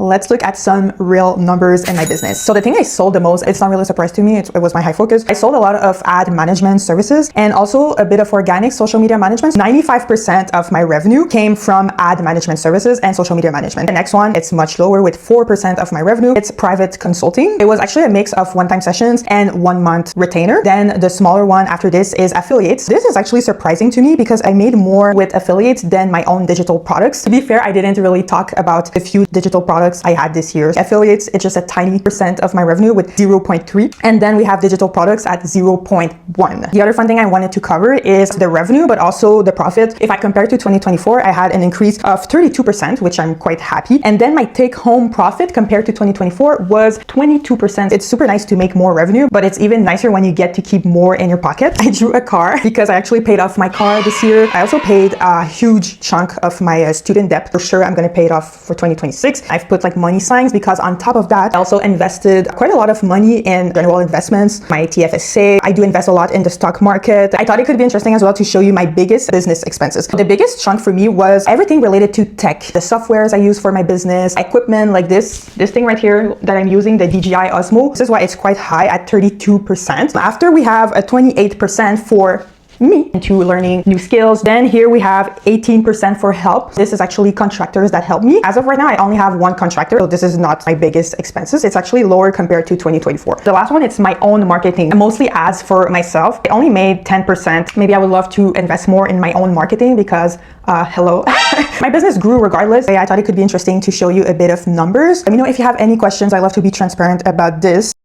Let's look at some real numbers in my business. So the thing I sold the most, it's not really a surprise to me, it was my high focus. I sold a lot of ad management services and also a bit of organic social media management. 95% of my revenue came from ad management services and social media management. The next one, it's much lower with 4% of my revenue. It's private consulting. It was actually a mix of one-time sessions and 1 month retainer. Then the smaller one after this is affiliates. This is actually surprising to me because I made more with affiliates than my own digital products. To be fair, I didn't really talk about a few digital products I had this year. Affiliates, it's just a tiny percent of my revenue with 0.3. And then we have digital products at 0.1. The other fun thing I wanted to cover is the revenue, but also the profit. If I compare to 2024, I had an increase of 32%, which I'm quite happy. And then my take home profit compared to 2024 was 22%. It's super nice to make more revenue, but it's even nicer when you get to keep more in your pocket. I drew a car because I actually paid off my car this year. I also paid a huge chunk of my student debt. For sure, I'm going to pay it off for 2026. I've put like money signs because on top of that, I also invested quite a lot of money in general investments, my TFSA. I do invest a lot in the stock market. I thought it could be interesting as well to show you my biggest business expenses. The biggest chunk for me was everything related to tech, the softwares I use for my business, equipment like this thing right here that I'm using, the DJI Osmo. This is why it's quite high at 32%. After we have a 28% for me into learning new skills. Then here we have 18% for help. This is actually contractors that help me. As of right now, I only have one contractor, so this is not my biggest expenses. It's actually lower compared to 2024. The last one, it's my own marketing, mostly ads for myself. I only made 10%. Maybe I would love to invest more in my own marketing because hello. My business grew regardless. I thought it could be interesting to show you a bit of numbers. Let me know if you have any questions. I love to be transparent about this.